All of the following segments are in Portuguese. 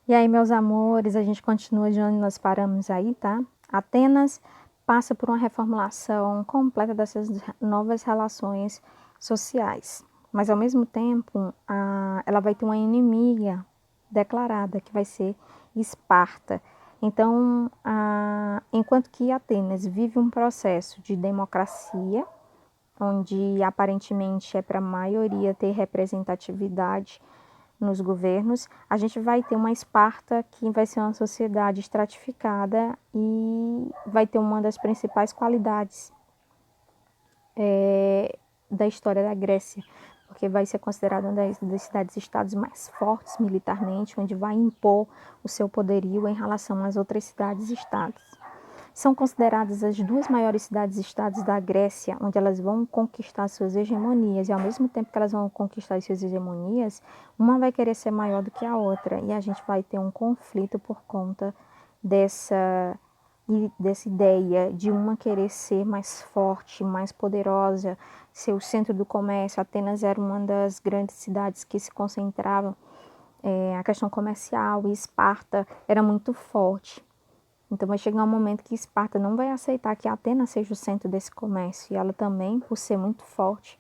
E aí, meus amores, a gente continua de onde nós paramos aí, tá? Atenas passa por uma reformulação completa dessas novas relações sociais. Mas, ao mesmo tempo, ela vai ter uma inimiga declarada, que vai ser Esparta. Então, enquanto que Atenas vive um processo de democracia, onde aparentemente é para a maioria ter representatividade nos governos, a gente vai ter uma Esparta que vai ser uma sociedade estratificada e vai ter uma das principais qualidades da história da Grécia, porque vai ser considerada uma das cidades-estados mais fortes militarmente, onde vai impor o seu poderio em relação às outras cidades-estados. São consideradas as duas maiores cidades-estados da Grécia, onde elas vão conquistar suas hegemonias, e ao mesmo tempo que elas vão conquistar suas hegemonias, uma vai querer ser maior do que a outra, e a gente vai ter um conflito por conta dessa ideia de uma querer ser mais forte, mais poderosa, ser o centro do comércio. Atenas era uma das grandes cidades que se concentrava a questão comercial, e Esparta era muito forte. Então vai chegar um momento que Esparta não vai aceitar que Atenas seja o centro desse comércio. E ela também, por ser muito forte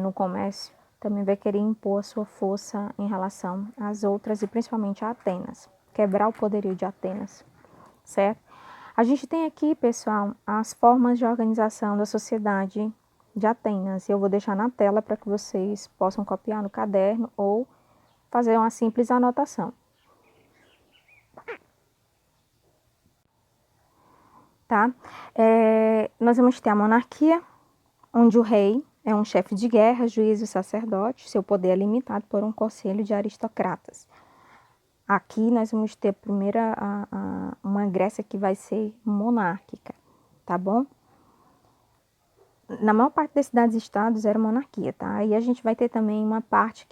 no comércio, também vai querer impor a sua força em relação às outras e principalmente a Atenas. Quebrar o poderio de Atenas, certo? A gente tem aqui, pessoal, as formas de organização da sociedade de Atenas. Eu vou deixar na tela para que vocês possam copiar no caderno ou fazer uma simples anotação. Tá? Nós vamos ter a monarquia, onde o rei é um chefe de guerra, juiz e sacerdote, seu poder é limitado por um conselho de aristocratas. Aqui nós vamos ter uma Grécia que vai ser monárquica, tá bom? Na maior parte das cidades-estados era monarquia, tá? E a gente vai ter também uma parte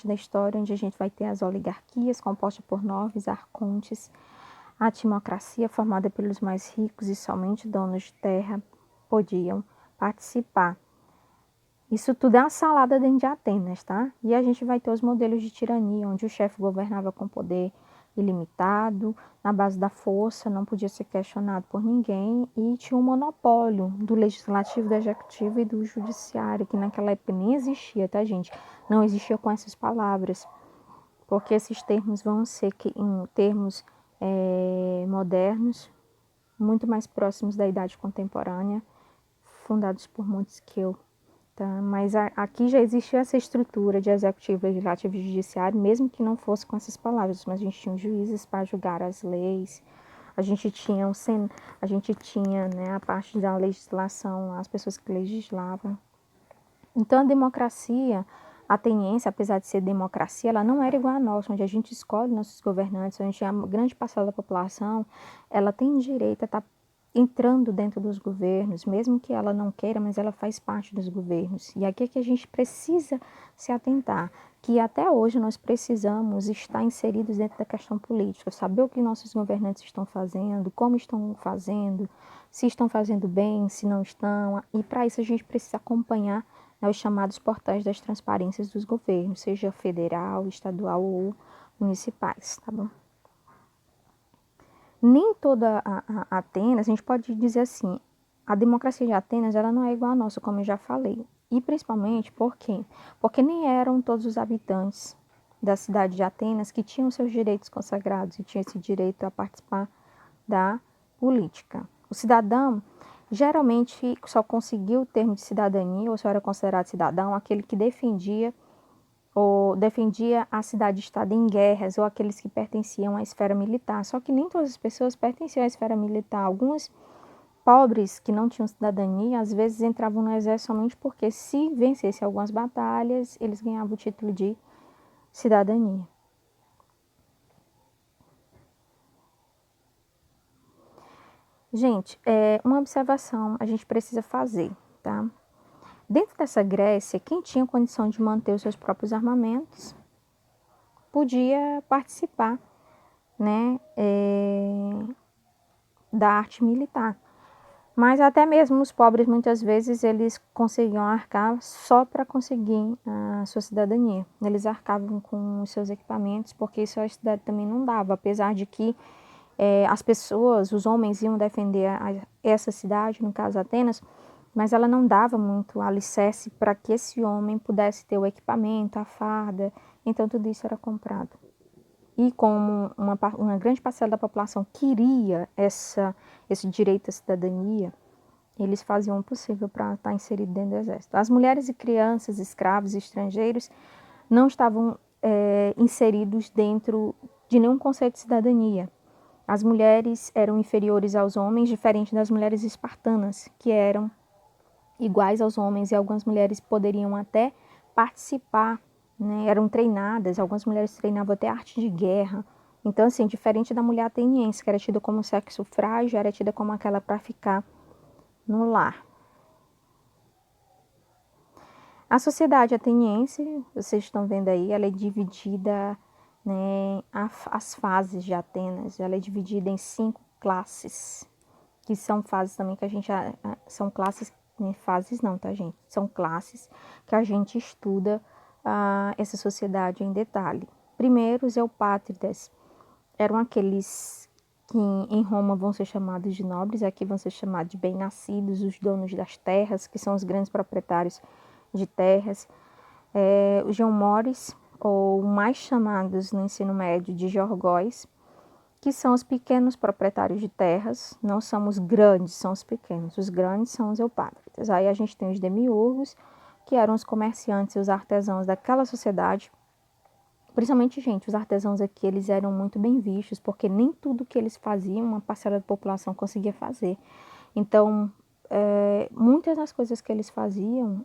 da história onde a gente vai ter as oligarquias compostas por nobres, arcontes, a timocracia formada pelos mais ricos e somente donos de terra podiam participar. Isso tudo é uma salada dentro de Atenas, tá? E a gente vai ter os modelos de tirania, onde o chefe governava com poder ilimitado, na base da força, não podia ser questionado por ninguém, e tinha um monopólio do legislativo, do executivo e do judiciário, que naquela época nem existia, tá, gente? Não existia com essas palavras, porque esses termos vão ser em termos modernos, muito mais próximos da idade contemporânea, fundados por Montesquieu. Tá? Mas aqui já existia essa estrutura de executivo, legislativo e judiciário, mesmo que não fosse com essas palavras, mas a gente tinha juízes para julgar as leis, a gente tinha, né, a parte da legislação, as pessoas que legislavam. Então a democracia ateniense, apesar de ser democracia, ela não era igual a nossa, onde a gente escolhe nossos governantes, onde a grande parcela da população, ela tem direito a estar entrando dentro dos governos, mesmo que ela não queira, mas ela faz parte dos governos. E aqui é que a gente precisa se atentar, que até hoje nós precisamos estar inseridos dentro da questão política, saber o que nossos governantes estão fazendo, como estão fazendo, se estão fazendo bem, se não estão, e para isso a gente precisa acompanhar os chamados portais das transparências dos governos, seja federal, estadual ou municipais, tá bom? Nem toda a Atenas, a gente pode dizer assim, a democracia de Atenas ela não é igual à nossa, como eu já falei. E principalmente por quê? Porque nem eram todos os habitantes da cidade de Atenas que tinham seus direitos consagrados e tinham esse direito a participar da política. O cidadão geralmente só conseguiu o termo de cidadania, ou só era considerado cidadão, aquele que defendia a cidade-estado em guerras, ou aqueles que pertenciam à esfera militar. Só que nem todas as pessoas pertenciam à esfera militar. Alguns pobres que não tinham cidadania, às vezes entravam no exército somente porque, se vencesse algumas batalhas, eles ganhavam o título de cidadania. Gente, uma observação a gente precisa fazer, tá? Dentro dessa Grécia, quem tinha condição de manter os seus próprios armamentos podia participar, né, da arte militar. Mas até mesmo os pobres, muitas vezes, eles conseguiam arcar só para conseguir a sua cidadania. Eles arcavam com os seus equipamentos, porque isso a cidade também não dava, apesar de que as pessoas, os homens iam defender essa cidade, no caso Atenas, mas ela não dava muito alicerce para que esse homem pudesse ter o equipamento, a farda, então tudo isso era comprado. E como uma grande parcela da população queria esse direito à cidadania, eles faziam o possível para estar inserido dentro do exército. As mulheres e crianças, escravos e estrangeiros não estavam inseridos dentro de nenhum conceito de cidadania. As mulheres eram inferiores aos homens, diferente das mulheres espartanas, que eram iguais aos homens, e algumas mulheres poderiam até participar, né? Eram treinadas, algumas mulheres treinavam até arte de guerra. Então, assim, diferente da mulher ateniense, que era tida como sexo frágil, era tida como aquela para ficar no lar. A sociedade ateniense, vocês estão vendo aí, ela é dividida, né, as fases de Atenas, ela é dividida em 5 classes, que são fases também que a gente, são classes, né, fases não, tá gente? São classes que a gente estuda essa sociedade em detalhe. Primeiro, os eupátridas eram aqueles que em Roma vão ser chamados de nobres, aqui vão ser chamados de bem-nascidos, os donos das terras, que são os grandes proprietários de terras. Os geomores, ou mais chamados no ensino médio de georgóis, que são os pequenos proprietários de terras, não são os grandes, são os pequenos. Os grandes são os eupátridas. Aí a gente tem os demiurgos, que eram os comerciantes e os artesãos daquela sociedade. Principalmente, gente, os artesãos aqui, eles eram muito bem vistos, porque nem tudo que eles faziam, uma parcela da população conseguia fazer. Então, muitas das coisas que eles faziam,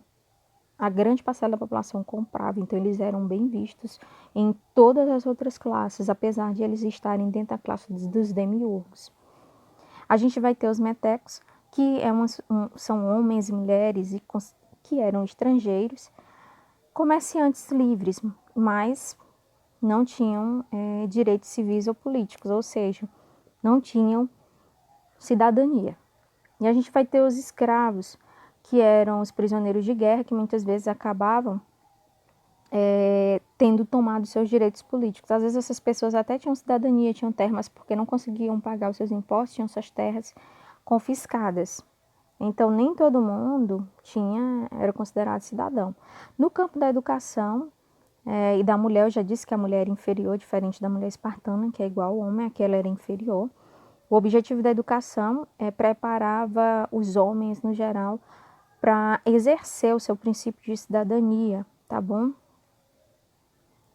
a grande parcela da população comprava, então eles eram bem vistos em todas as outras classes, apesar de eles estarem dentro da classe dos demiurgos. A gente vai ter os metecos, que são homens e mulheres que eram estrangeiros, comerciantes livres, mas não tinham direitos civis ou políticos, ou seja, não tinham cidadania. E a gente vai ter os escravos, que eram os prisioneiros de guerra, que muitas vezes acabavam tendo tomado seus direitos políticos. Às vezes essas pessoas até tinham cidadania, tinham terras, mas porque não conseguiam pagar os seus impostos, tinham suas terras confiscadas. Então nem todo mundo era considerado cidadão. No campo da educação e da mulher, eu já disse que a mulher era inferior, diferente da mulher espartana, que é igual ao homem, aquela era inferior. O objetivo da educação preparava os homens, no geral, para exercer o seu princípio de cidadania, tá bom?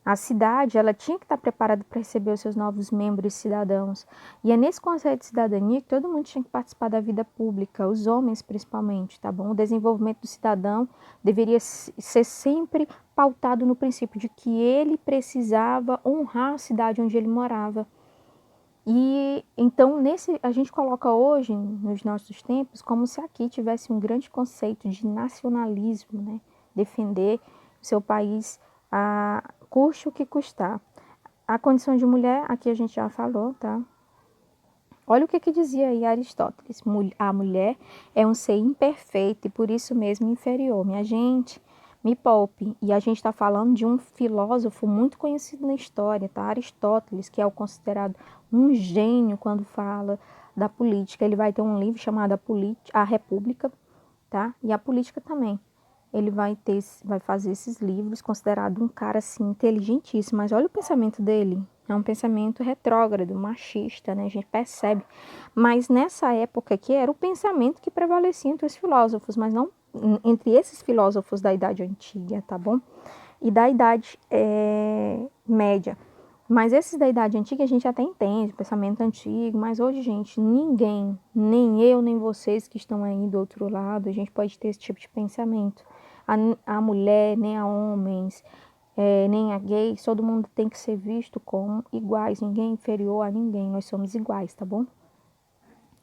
A cidade, ela tinha que estar preparada para receber os seus novos membros cidadãos. E é nesse conceito de cidadania que todo mundo tinha que participar da vida pública, os homens principalmente, tá bom? O desenvolvimento do cidadão deveria ser sempre pautado no princípio de que ele precisava honrar a cidade onde ele morava. E então a gente coloca hoje, nos nossos tempos, como se aqui tivesse um grande conceito de nacionalismo, né? Defender o seu país custe o que custar. A condição de mulher, aqui a gente já falou, tá? Olha o que dizia aí Aristóteles. A mulher é um ser imperfeito e por isso mesmo inferior. Minha gente, me poupe. E a gente está falando de um filósofo muito conhecido na história, tá? Aristóteles, que é o considerado um gênio quando fala da política. Ele vai ter um livro chamado A República, tá? E a política também. Ele vai fazer esses livros, considerado um cara assim inteligentíssimo, mas olha o pensamento dele, é um pensamento retrógrado, machista, né? A gente percebe. Mas nessa época aqui era o pensamento que prevalecia entre os filósofos, mas não entre esses filósofos da Idade Antiga, tá bom? E da Idade Média. Mas esses da Idade Antiga a gente até entende, pensamento antigo, mas hoje, gente, ninguém, nem eu, nem vocês que estão aí do outro lado, a gente pode ter esse tipo de pensamento. A mulher, nem a homens, nem a gays, todo mundo tem que ser visto como iguais, ninguém é inferior a ninguém, nós somos iguais, tá bom?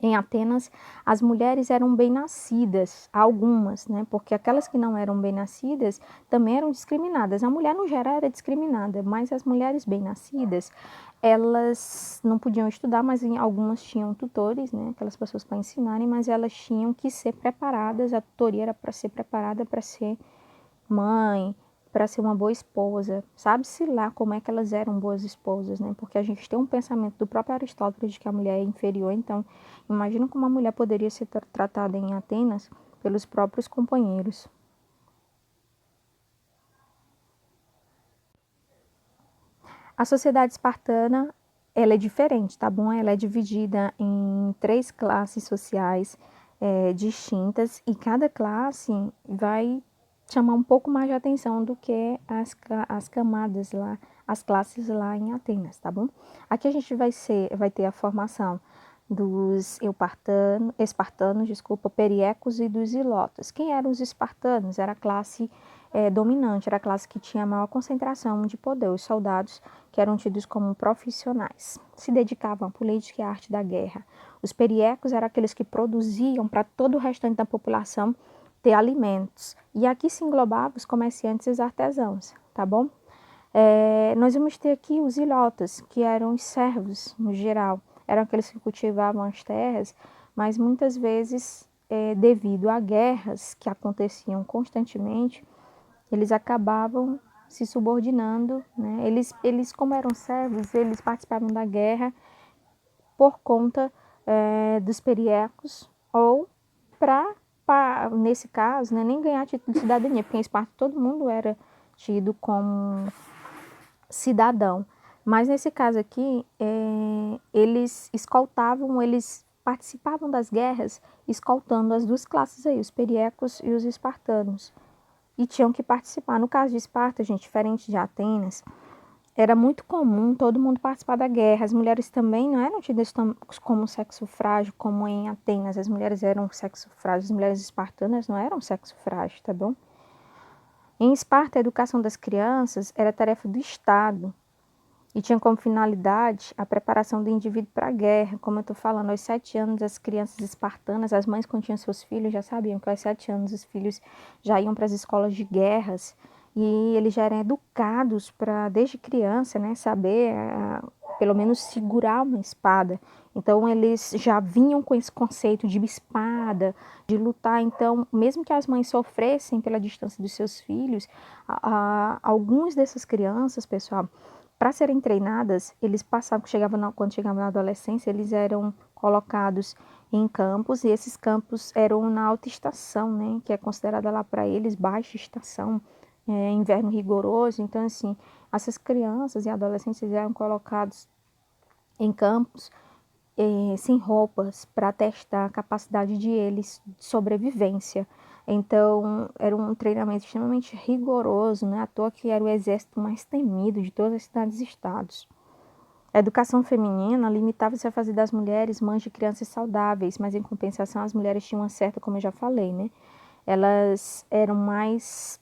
Em Atenas, as mulheres eram bem-nascidas, algumas, né? Porque aquelas que não eram bem-nascidas também eram discriminadas. A mulher, no geral, era discriminada, mas as mulheres bem-nascidas, elas não podiam estudar, mas algumas tinham tutores, né? Aquelas pessoas para ensinarem, mas elas tinham que ser preparadas, a tutoria era para ser preparada para ser mãe, para ser uma boa esposa. Sabe-se lá como é que elas eram boas esposas, né? Porque a gente tem um pensamento do próprio Aristóteles de que a mulher é inferior, então imagina como a mulher poderia ser tratada em Atenas pelos próprios companheiros. A sociedade espartana, ela é diferente, tá bom? Ela é dividida em 3 classes sociais distintas e cada classe vai chamar um pouco mais de atenção do que as camadas lá, as classes lá em Atenas, tá bom? Aqui a gente vai ter a formação dos espartanos, desculpa, periecos e dos ilotas. Quem eram os espartanos? Era a classe dominante, era a classe que tinha a maior concentração de poder. Os soldados que eram tidos como profissionais se dedicavam à política e à arte da guerra. Os periecos eram aqueles que produziam para todo o restante da população ter alimentos. E aqui se englobavam os comerciantes e os artesãos, tá bom? Nós vamos ter aqui os ilotas, que eram os servos, no geral. Eram aqueles que cultivavam as terras, mas muitas vezes, devido a guerras que aconteciam constantemente, eles acabavam se subordinando, né? Eles, como eram servos, eles participavam da guerra por conta dos periecos ou nesse caso, né, nem ganhar título de cidadania, porque em Esparta todo mundo era tido como cidadão. Mas nesse caso aqui, eles escoltavam, eles participavam das guerras escoltando as 2 classes aí, os periecos e os espartanos. E tinham que participar. No caso de Esparta, gente, diferente de Atenas, era muito comum todo mundo participar da guerra. As mulheres também não eram tidas como sexo frágil, como em Atenas. As mulheres eram sexo frágil, as mulheres espartanas não eram sexo frágil, tá bom? Em Esparta, a educação das crianças era tarefa do Estado e tinha como finalidade a preparação do indivíduo para a guerra. Como eu estou falando, aos 7 anos, as crianças espartanas, as mães quando tinham seus filhos já sabiam que aos 7 anos os filhos já iam para as escolas de guerras e eles já eram educados para, desde criança, né, saber, pelo menos, segurar uma espada. Então, eles já vinham com esse conceito de espada, de lutar. Então, mesmo que as mães sofressem pela distância dos seus filhos, algumas dessas crianças, pessoal, para serem treinadas, eles passavam, quando chegavam na adolescência, eles eram colocados em campos, e esses campos eram na alta estação, né, que é considerada lá para eles baixa estação, inverno rigoroso. Então, assim, essas crianças e adolescentes eram colocados em campos sem roupas para testar a capacidade de eles de sobrevivência. Então, era um treinamento extremamente rigoroso, né? À toa que era o exército mais temido de todas as cidades e estados. A educação feminina limitava-se a fazer das mulheres mães de crianças saudáveis, mas em compensação as mulheres tinham uma certa, como eu já falei, né? Elas eram mais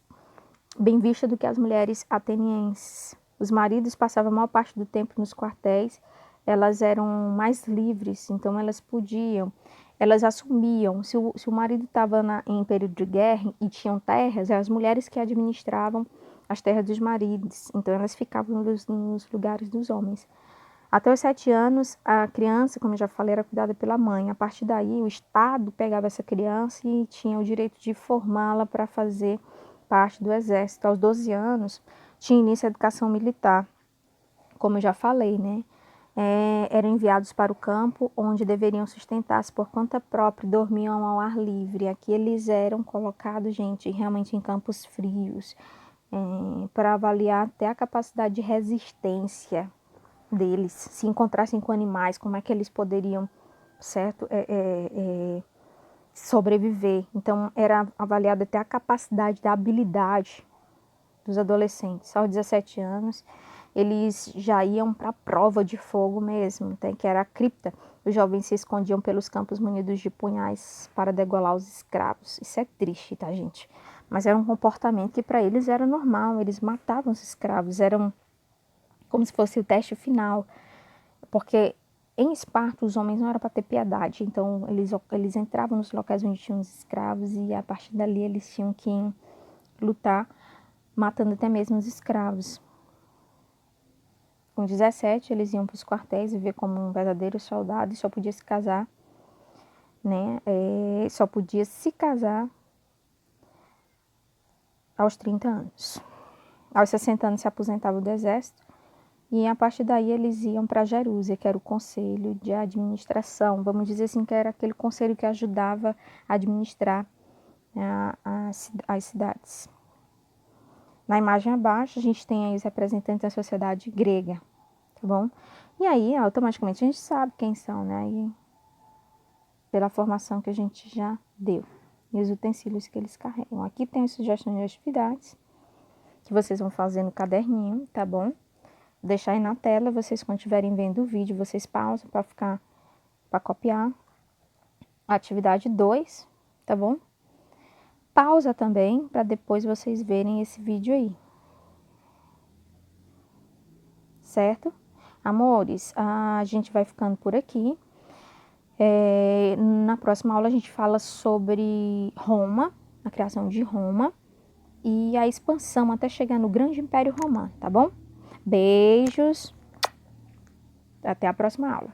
bem vistas do que as mulheres atenienses. Os maridos passavam a maior parte do tempo nos quartéis, elas eram mais livres, então elas assumiam, se o marido estava em período de guerra e tinham terras, eram as mulheres que administravam as terras dos maridos, então elas ficavam nos lugares dos homens. Até os 7 anos, a criança, como eu já falei, era cuidada pela mãe. A partir daí, o Estado pegava essa criança e tinha o direito de formá-la para fazer parte do exército. Aos 12 anos, tinha início a educação militar, como eu já falei, né? Eram enviados para o campo, onde deveriam sustentar-se por conta própria, dormiam ao ar livre. Aqui eles eram colocados, gente, realmente em campos frios, para avaliar até a capacidade de resistência deles, se encontrassem com animais, como é que eles poderiam, certo, sobreviver. Então, era avaliada até a capacidade da habilidade dos adolescentes. Aos 17 anos, eles já iam para a prova de fogo mesmo, que era a cripta. Os jovens se escondiam pelos campos munidos de punhais para degolar os escravos. Isso é triste, tá, gente? Mas era um comportamento que para eles era normal. Eles matavam os escravos, eram como se fosse o teste final, porque em Esparta, os homens não eram para ter piedade, então eles entravam nos locais onde tinham os escravos e a partir dali eles tinham que lutar, matando até mesmo os escravos. Com 17, eles iam para os quartéis viver como um verdadeiro soldado e só podia se casar, né? Só podia se casar aos 30 anos. Aos 60 anos se aposentava do exército e a partir daí eles iam para Jerúsia, que era o conselho de administração. Vamos dizer assim que era aquele conselho que ajudava a administrar as cidades. Na imagem abaixo a gente tem aí os representantes da sociedade grega, tá bom? E aí automaticamente a gente sabe quem são, né? E pela formação que a gente já deu e os utensílios que eles carregam. Aqui tem as sugestões de atividades que vocês vão fazer no caderninho, tá bom? Vou deixar aí na tela, vocês quando estiverem vendo o vídeo, vocês pausam para copiar. Atividade 2, tá bom? Pausa também para depois vocês verem esse vídeo aí. Certo? Amores, a gente vai ficando por aqui. Na próxima aula a gente fala sobre Roma, a criação de Roma e a expansão até chegar no grande Império Romano, tá bom? Beijos, até a próxima aula.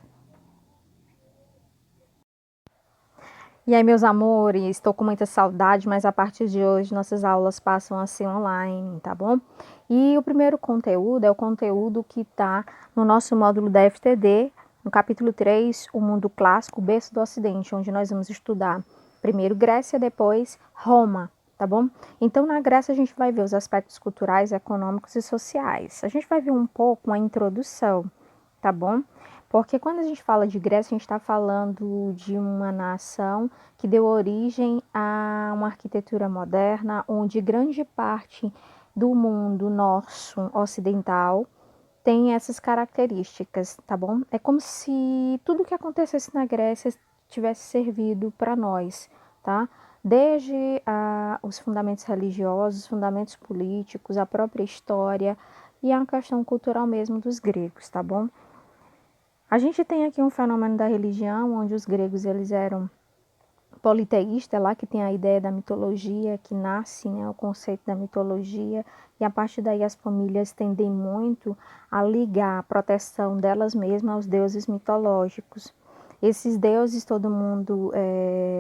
E aí, meus amores, estou com muita saudade, mas a partir de hoje nossas aulas passam a ser online, tá bom? E o primeiro conteúdo é o conteúdo que está no nosso módulo da FTD, no capítulo 3, o mundo clássico, o berço do Ocidente, onde nós vamos estudar primeiro Grécia, depois Roma, tá bom? Então, na Grécia a gente vai ver os aspectos culturais, econômicos e sociais. A gente vai ver um pouco uma introdução, tá bom? Porque quando a gente fala de Grécia, a gente está falando de uma nação que deu origem a uma arquitetura moderna, onde grande parte do mundo nosso ocidental tem essas características, tá bom? É como se tudo que acontecesse na Grécia tivesse servido para nós, tá? Desde os fundamentos religiosos, os fundamentos políticos, a própria história e a questão cultural mesmo dos gregos, tá bom? A gente tem aqui um fenômeno da religião, onde os gregos eles eram politeístas, lá que tem a ideia da mitologia, que nasce, né, o conceito da mitologia, e a partir daí as famílias tendem muito a ligar a proteção delas mesmas aos deuses mitológicos. Esses deuses, todo mundo,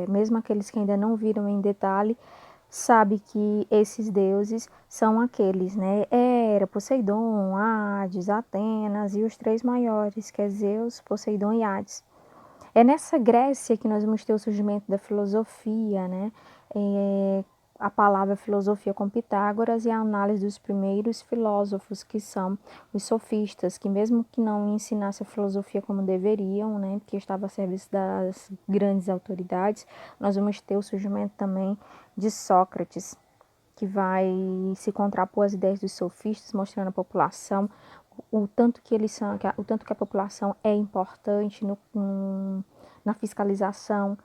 mesmo aqueles que ainda não viram em detalhe, sabe que esses deuses são aqueles, né? Hera, Poseidon, Hades, Atenas e os três maiores, que é Zeus, Poseidon e Hades. É nessa Grécia que nós vamos ter o surgimento da filosofia, né? A palavra filosofia com Pitágoras e a análise dos primeiros filósofos, que são os sofistas, que mesmo que não ensinassem a filosofia como deveriam, né? Porque estava a serviço das grandes autoridades, nós vamos ter o surgimento também de Sócrates, que vai se contrapor às ideias dos sofistas, mostrando à população o tanto que eles são, o tanto que a população é importante na fiscalização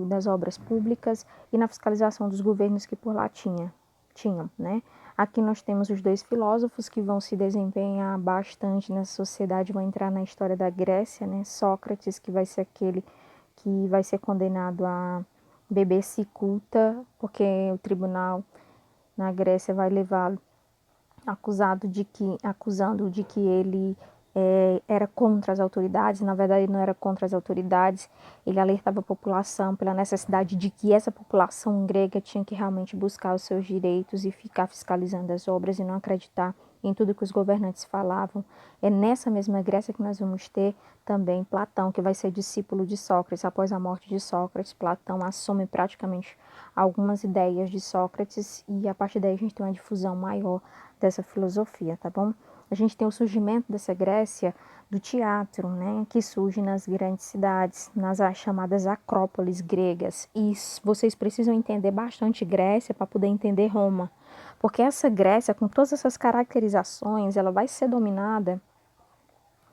das obras públicas e na fiscalização dos governos que por lá tinham, né? Aqui nós temos os dois filósofos que vão se desempenhar bastante nessa sociedade, vão entrar na história da Grécia, né? Sócrates, que vai ser aquele que vai ser condenado a beber cicuta, porque o tribunal na Grécia vai levá-lo acusando de que ele era contra as autoridades. Na verdade, ele não era contra as autoridades, ele alertava a população pela necessidade de que essa população grega tinha que realmente buscar os seus direitos e ficar fiscalizando as obras e não acreditar em tudo que os governantes falavam. É nessa mesma Grécia que nós vamos ter também Platão, que vai ser discípulo de Sócrates. Após a morte de Sócrates, Platão assume praticamente algumas ideias de Sócrates e a partir daí a gente tem uma difusão maior dessa filosofia, tá bom? A gente tem o surgimento dessa Grécia do teatro, né, que surge nas grandes cidades, nas chamadas acrópolis gregas. E vocês precisam entender bastante Grécia para poder entender Roma, porque essa Grécia, com todas essas caracterizações, ela vai ser dominada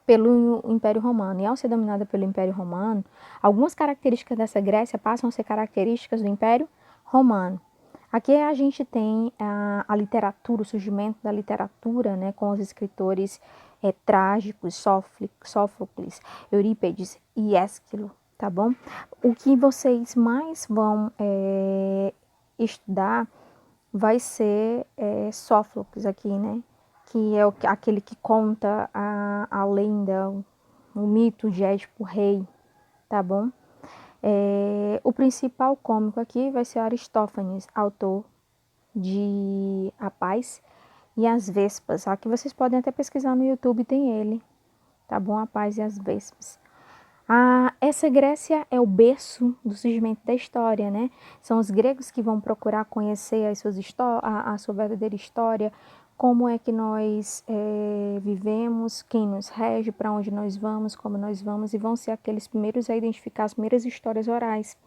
pelo Império Romano. E ao ser dominada pelo Império Romano, algumas características dessa Grécia passam a ser características do Império Romano. Aqui a gente tem a literatura, o surgimento da literatura, né, com os escritores Trágicos, Sófocles, Eurípides e Ésquilo, tá bom? O que vocês mais vão estudar vai ser Sófocles aqui, né? Que é aquele que conta a lenda, o mito de Édipo Rei, tá bom? O principal cômico aqui vai ser Aristófanes, autor de A Paz e as Vespas. Aqui vocês podem até pesquisar no YouTube, tem ele, tá bom? A Paz e as Vespas. Essa Grécia é o berço do surgimento da história, né? São os gregos que vão procurar conhecer a sua verdadeira história, como é que nós vivemos, quem nos rege, para onde nós vamos, como nós vamos, e vão ser aqueles primeiros a identificar as primeiras histórias orais,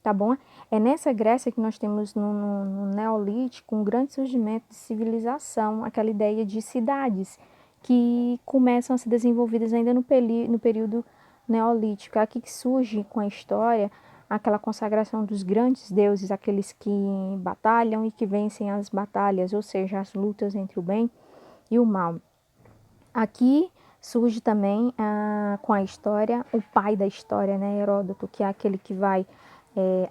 tá bom? É nessa Grécia que nós temos no Neolítico um grande surgimento de civilização, aquela ideia de cidades que começam a ser desenvolvidas ainda no período Neolítico. É aqui que surge com a história aquela consagração dos grandes deuses, aqueles que batalham e que vencem as batalhas, ou seja, as lutas entre o bem e o mal. Aqui surge também com a história o pai da história, né, Heródoto, que é aquele que vai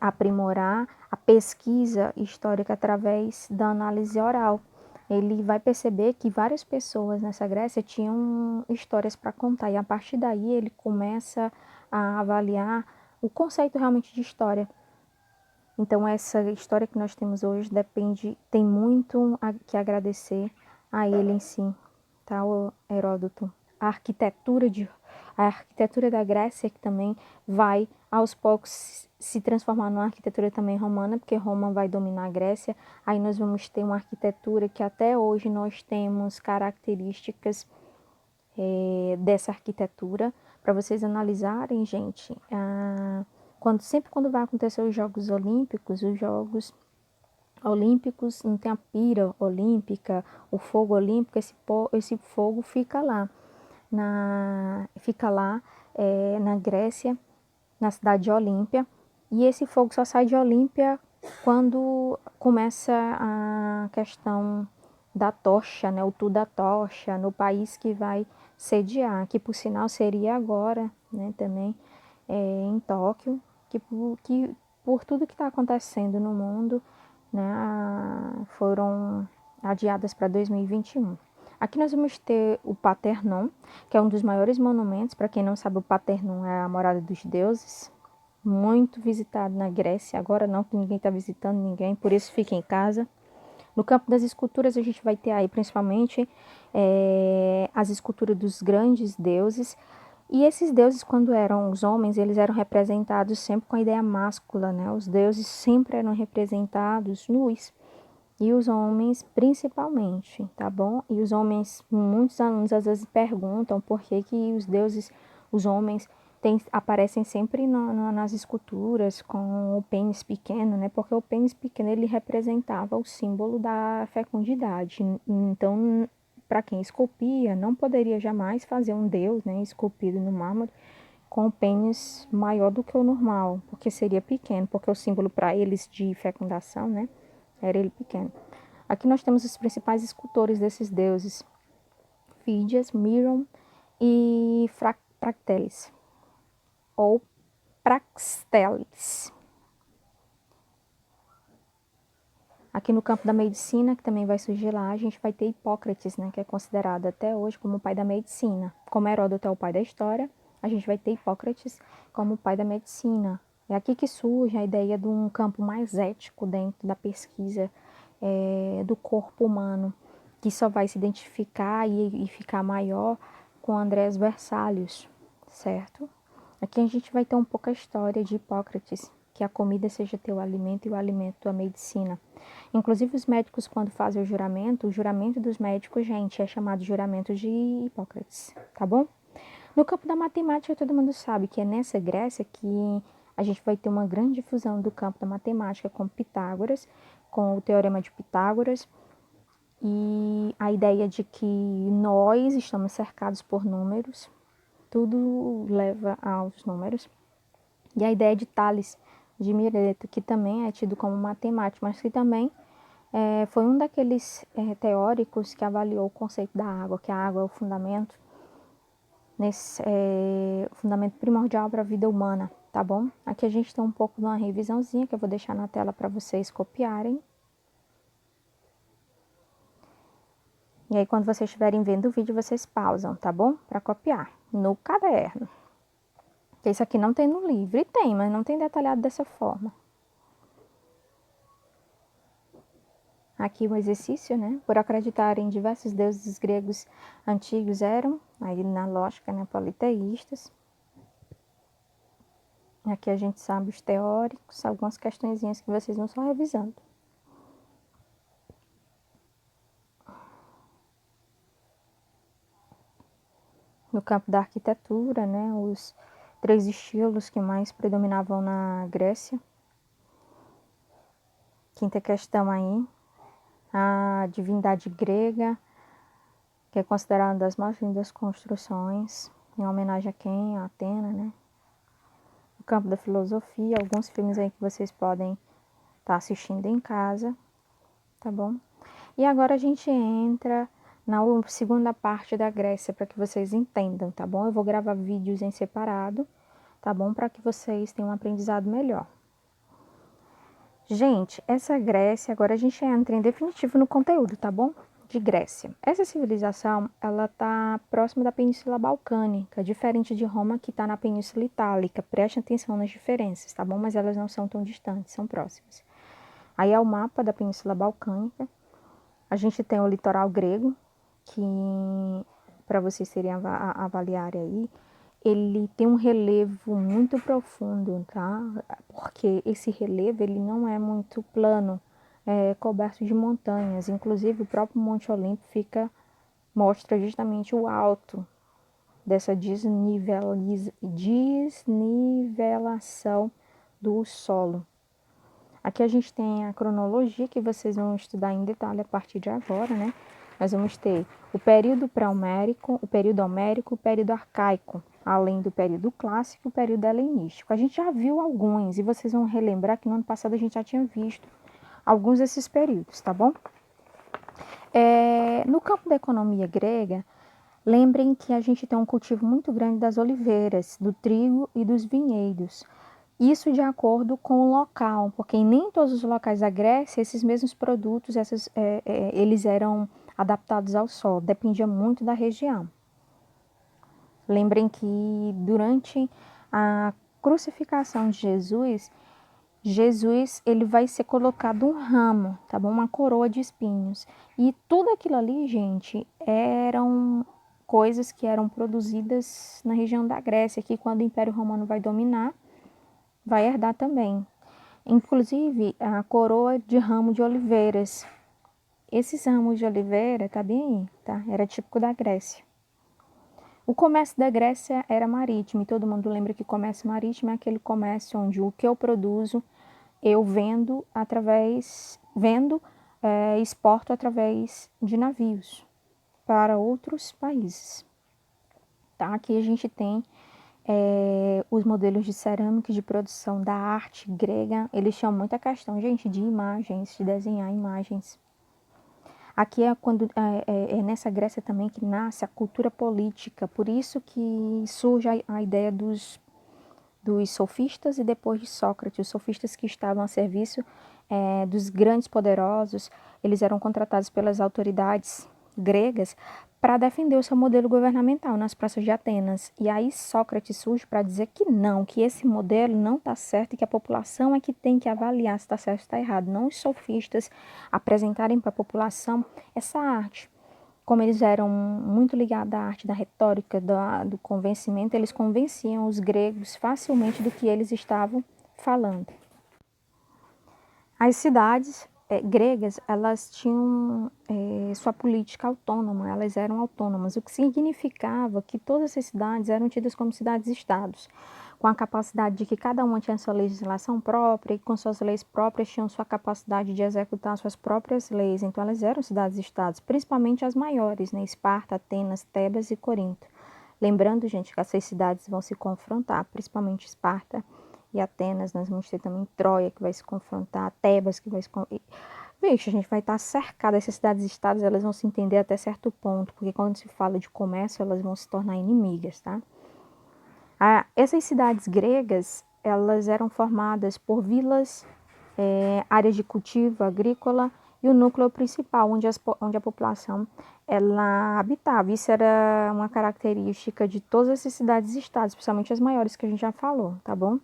aprimorar a pesquisa histórica através da análise oral. Ele vai perceber que várias pessoas nessa Grécia tinham histórias para contar, e a partir daí ele começa a avaliar o conceito realmente de história. Então essa história que nós temos hoje tem muito que agradecer a ele em si, tá, o Heródoto. A arquitetura da Grécia, que também vai aos poucos se transformar numa arquitetura também romana, porque Roma vai dominar a Grécia. Aí nós vamos ter uma arquitetura que até hoje nós temos características dessa arquitetura. Para vocês analisarem, gente, sempre quando vai acontecer os Jogos Olímpicos não tem a pira olímpica, o fogo olímpico, esse fogo fica lá na Grécia, na cidade de Olímpia, e esse fogo só sai de Olímpia quando começa a questão da tocha, né, o tour da tocha, no país que vai sediar, que por sinal seria agora, né, também em Tóquio, que por tudo que está acontecendo no mundo, né, foram adiadas para 2021. Aqui nós vamos ter o Partenon, que é um dos maiores monumentos. Para quem não sabe, o Partenon é a morada dos deuses, muito visitado na Grécia. Agora não, que ninguém está visitando ninguém, por isso fica em casa. No campo das esculturas, a gente vai ter aí principalmente as esculturas dos grandes deuses. E esses deuses, quando eram os homens, eles eram representados sempre com a ideia máscula, né? Os deuses sempre eram representados nus. E os homens principalmente, tá bom? E os homens, muitos alunos às vezes perguntam por que os deuses, os homens, aparecem sempre nas esculturas com o pênis pequeno, né? Porque o pênis pequeno ele representava o símbolo da fecundidade. Então, para quem esculpia, não poderia jamais fazer um deus, né, esculpido no mármore com o pênis maior do que o normal, porque seria pequeno, porque o símbolo para eles de fecundação, né, era ele pequeno. Aqui nós temos os principais escultores desses deuses: Fídias, Miron e Fracteles, ou Praxteles. Aqui no campo da medicina, que também vai surgir lá, a gente vai ter Hipócrates, né, que é considerado até hoje como o pai da medicina. Como Heródoto é o pai da história, a gente vai ter Hipócrates como o pai da medicina. É aqui que surge a ideia de um campo mais ético dentro da pesquisa do corpo humano, que só vai se identificar e ficar maior com Andrés Versalius, certo? Aqui a gente vai ter um pouco a história de Hipócrates, que a comida seja teu alimento e o alimento a medicina. Inclusive os médicos, quando fazem o juramento dos médicos, gente, é chamado juramento de Hipócrates, tá bom? No campo da matemática, todo mundo sabe que é nessa Grécia que a gente vai ter uma grande difusão do campo da matemática com Pitágoras, com o teorema de Pitágoras, e a ideia de que nós estamos cercados por números, tudo leva aos números, e a ideia de Tales de Mileto, que também é tido como matemático, mas que também foi um daqueles teóricos que avaliou o conceito da água, que a água é o fundamento nesse fundamento primordial para a vida humana, tá bom? Aqui a gente tem um pouco de uma revisãozinha que eu vou deixar na tela para vocês copiarem. E aí, quando vocês estiverem vendo o vídeo, vocês pausam, tá bom? Para copiar no caderno. Porque isso aqui não tem no livro. E tem, mas não tem detalhado dessa forma. Aqui o exercício, né? Por acreditar em diversos deuses gregos antigos eram, aí na lógica, né? Politeístas. Aqui a gente sabe os teóricos, algumas questõezinhas que vocês vão só revisando. No campo da arquitetura, né? Os 3 estilos que mais predominavam na Grécia. Quinta questão aí. A divindade grega, que é considerada uma das mais lindas construções, em homenagem a quem? A Atena, né? No campo da filosofia, alguns filmes aí que vocês podem estar assistindo em casa, tá bom? E agora a gente entra na segunda parte da Grécia, para que vocês entendam, tá bom? Eu vou gravar vídeos em separado, tá bom? Para que vocês tenham um aprendizado melhor. Gente, essa Grécia, agora a gente entra em definitivo no conteúdo, tá bom? De Grécia. Essa civilização, ela tá próxima da Península Balcânica, diferente de Roma, que está na Península Itálica. Preste atenção nas diferenças, tá bom? Mas elas não são tão distantes, são próximas. Aí é o mapa da Península Balcânica. A gente tem o litoral grego, que, para vocês terem avaliar aí, ele tem um relevo muito profundo, tá? Porque esse relevo, ele não é muito plano, é coberto de montanhas. Inclusive, o próprio Monte Olimpo mostra justamente o alto dessa desnivelação do solo. Aqui a gente tem a cronologia que vocês vão estudar em detalhe a partir de agora, né? Nós vamos ter o período pré-homérico, o período homérico, o período arcaico, além do período clássico e o período helenístico. A gente já viu alguns e vocês vão relembrar que no ano passado a gente já tinha visto alguns desses períodos, tá bom? No campo da economia grega, lembrem que a gente tem um cultivo muito grande das oliveiras, do trigo e dos vinhedos. Isso de acordo com o local, porque em nem todos os locais da Grécia esses mesmos produtos eles eram adaptados ao solo, dependia muito da região. Lembrem que durante a crucificação de Jesus ele vai ser colocado um ramo, tá bom? Uma coroa de espinhos. E tudo aquilo ali, gente, eram coisas que eram produzidas na região da Grécia, que quando o Império Romano vai dominar, vai herdar também. Inclusive, a coroa de ramo de oliveiras. Esses ramos de oliveira, tá bem aí, tá? Era típico da Grécia. O comércio da Grécia era marítimo, e todo mundo lembra que comércio marítimo é aquele comércio onde o que eu produzo, eu exporto através de navios para outros países. Tá? Aqui a gente tem os modelos de cerâmica de produção da arte grega, eles chamam muita questão, gente, de imagens, de desenhar imagens. Aqui é nessa Grécia também que nasce a cultura política, por isso que surge a ideia dos sofistas e depois de Sócrates. Os sofistas que estavam a serviço dos grandes poderosos, eles eram contratados pelas autoridades gregas para defender o seu modelo governamental nas praças de Atenas. E aí Sócrates surge para dizer que não, que esse modelo não está certo e que a população é que tem que avaliar se está certo ou está errado. Não os sofistas apresentarem para a população essa arte. Como eles eram muito ligados à arte da retórica, do convencimento, eles convenciam os gregos facilmente do que eles estavam falando. As cidades gregas, elas tinham sua política autônoma, elas eram autônomas, o que significava que todas as cidades eram tidas como cidades-estados, com a capacidade de que cada uma tinha sua legislação própria e com suas leis próprias tinham sua capacidade de executar suas próprias leis. Então elas eram cidades-estados, principalmente as maiores, né? Esparta, Atenas, Tebas e Corinto. Lembrando, gente, que essas cidades vão se confrontar, principalmente Esparta e Atenas. Nós vamos ter também Troia, que vai se confrontar, Tebas, que vai se confrontar. Vixe, a gente vai estar cercada, essas cidades-estados, elas vão se entender até certo ponto, porque quando se fala de comércio, elas vão se tornar inimigas, tá? Essas cidades gregas, elas eram formadas por vilas, áreas de cultivo agrícola e o núcleo principal, onde a população ela habitava. Isso era uma característica de todas essas cidades-estados, especialmente as maiores que a gente já falou, tá bom?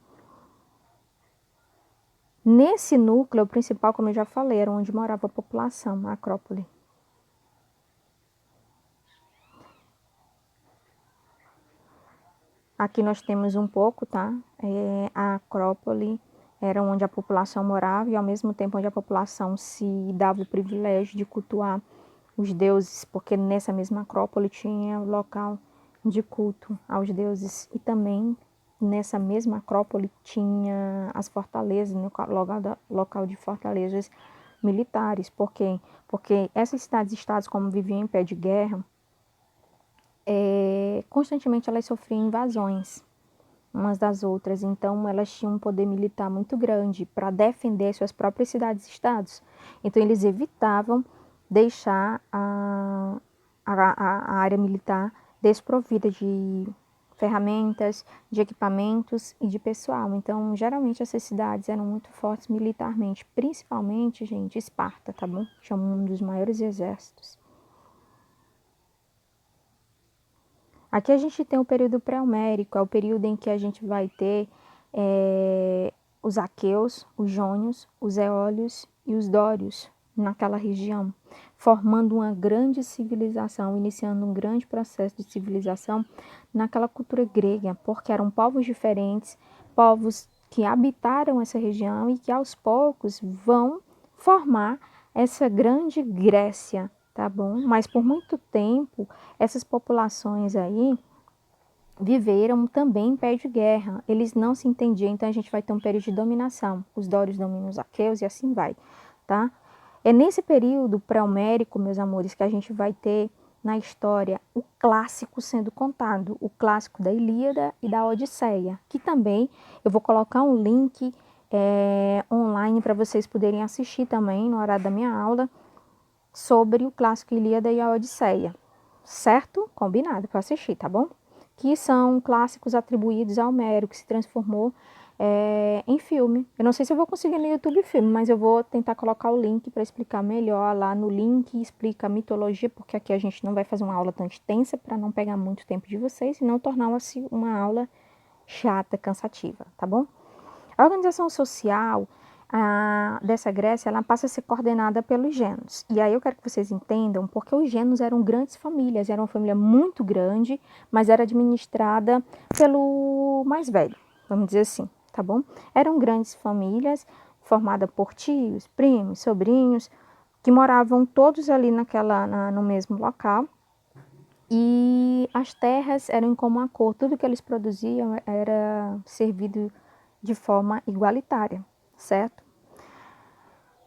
Nesse núcleo principal, como eu já falei, era onde morava a população, a Acrópole. Aqui nós temos um pouco, tá? A Acrópole era onde a população morava e ao mesmo tempo onde a população se dava o privilégio de cultuar os deuses, porque nessa mesma Acrópole tinha o local de culto aos deuses e também nessa mesma Acrópole tinha as fortalezas, no local de fortalezas militares. Por quê? Porque essas cidades-estados, como viviam em pé de guerra, constantemente elas sofriam invasões umas das outras, então elas tinham um poder militar muito grande para defender suas próprias cidades-estados. Então eles evitavam deixar a área militar desprovida de ferramentas, de equipamentos e de pessoal. Então, geralmente essas cidades eram muito fortes militarmente, principalmente, gente, Esparta, tá bom? Tinha um dos maiores exércitos. Aqui a gente tem o período pré-homérico, é o período em que a gente vai ter os aqueus, os jônios, os eólios e os dórios naquela região, formando uma grande civilização, iniciando um grande processo de civilização naquela cultura grega, porque eram povos diferentes, povos que habitaram essa região e que aos poucos vão formar essa grande Grécia, tá bom? Mas por muito tempo essas populações aí viveram também em pé de guerra. Eles não se entendiam, então a gente vai ter um período de dominação. Os dórios dominam os aqueus e assim vai, tá? É nesse período pré-homérico, meus amores, que a gente vai ter na história o clássico sendo contado, o clássico da Ilíada e da Odisseia, que também eu vou colocar um link online para vocês poderem assistir também no horário da minha aula sobre o clássico Ilíada e a Odisseia, certo? Combinado para assistir, tá bom? Que são clássicos atribuídos a Homero, que se transformou em filme. Eu não sei se eu vou conseguir no YouTube filme, mas eu vou tentar colocar o link para explicar melhor. Lá no link explica a mitologia, porque aqui a gente não vai fazer uma aula tão extensa para não pegar muito tempo de vocês e não tornar uma aula chata, cansativa, tá bom? A organização social dessa Grécia, ela passa a ser coordenada pelos gênos. E aí eu quero que vocês entendam porque os gênos eram grandes famílias, era uma família muito grande, mas era administrada pelo mais velho, vamos dizer assim, tá bom? Eram grandes famílias formadas por tios, primos, sobrinhos, que moravam todos ali no mesmo local. E as terras eram em comum acordo, tudo que eles produziam era servido de forma igualitária, certo?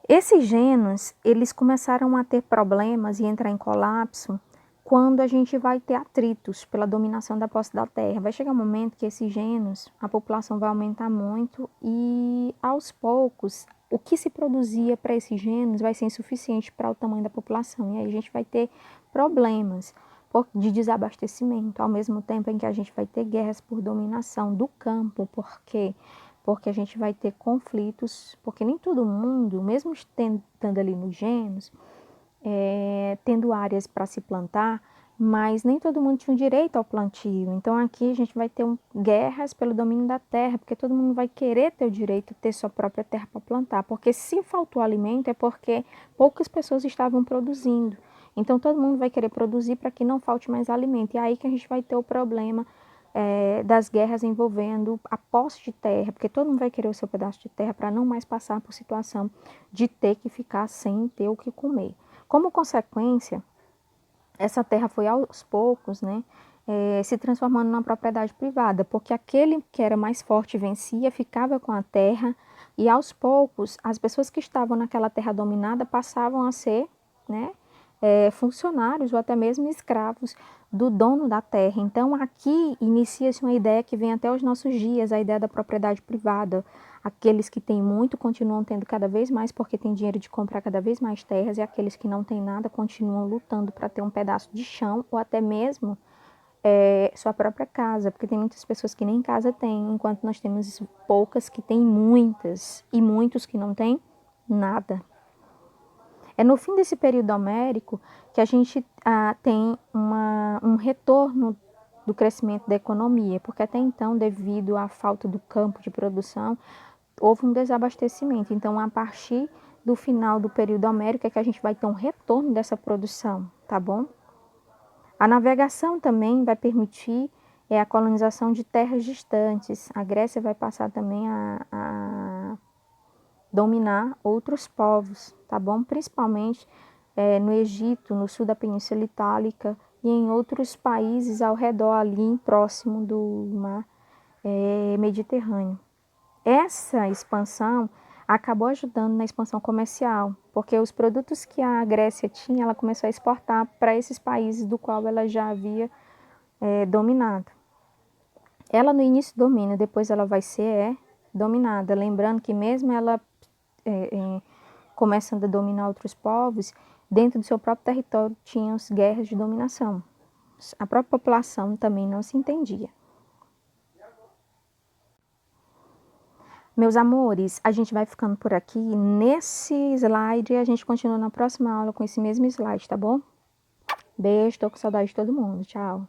Esses genos, eles começaram a ter problemas e entrar em colapso quando a gente vai ter atritos pela dominação da posse da terra. Vai chegar um momento que esses genos, a população vai aumentar muito e aos poucos o que se produzia para esses genos vai ser insuficiente para o tamanho da população. E aí a gente vai ter problemas de desabastecimento, ao mesmo tempo em que a gente vai ter guerras por dominação do campo, porque a gente vai ter conflitos, porque nem todo mundo, mesmo estando ali nos genos, tendo áreas para se plantar, mas nem todo mundo tinha o direito ao plantio. Então aqui a gente vai ter guerras pelo domínio da terra, porque todo mundo vai querer ter o direito de ter sua própria terra para plantar, porque se faltou alimento é porque poucas pessoas estavam produzindo. Então todo mundo vai querer produzir para que não falte mais alimento. E é aí que a gente vai ter o problema das guerras envolvendo a posse de terra, porque todo mundo vai querer o seu pedaço de terra para não mais passar por situação de ter que ficar sem ter o que comer. Como consequência, essa terra foi aos poucos, né, se transformando numa propriedade privada, porque aquele que era mais forte vencia, ficava com a terra, e aos poucos as pessoas que estavam naquela terra dominada passavam a ser, né, funcionários ou até mesmo escravos do dono da terra. Então, aqui inicia-se uma ideia que vem até os nossos dias, a ideia da propriedade privada. Aqueles que têm muito continuam tendo cada vez mais porque têm dinheiro de comprar cada vez mais terras, e aqueles que não têm nada continuam lutando para ter um pedaço de chão ou até mesmo sua própria casa, porque tem muitas pessoas que nem casa têm, enquanto nós temos poucas que têm muitas e muitos que não têm nada. É no fim desse período homérico que a gente tem um retorno do crescimento da economia, porque até então, devido à falta do campo de produção, houve um desabastecimento. Então, a partir do final do período homérico é que a gente vai ter um retorno dessa produção, tá bom? A navegação também vai permitir a colonização de terras distantes. A Grécia vai passar também a dominar outros povos, tá bom? Principalmente no Egito, no sul da Península Itálica e em outros países ao redor ali, próximo do mar Mediterrâneo. Essa expansão acabou ajudando na expansão comercial, porque os produtos que a Grécia tinha, ela começou a exportar para esses países do qual ela já havia dominado. Ela no início domina, depois ela vai ser dominada. Lembrando que mesmo ela começando a dominar outros povos, dentro do seu próprio território tinham guerras de dominação. A própria população também não se entendia. Meus amores, a gente vai ficando por aqui. Nesse slide, a gente continua na próxima aula com esse mesmo slide, tá bom? Beijo, tô com saudade de todo mundo. Tchau.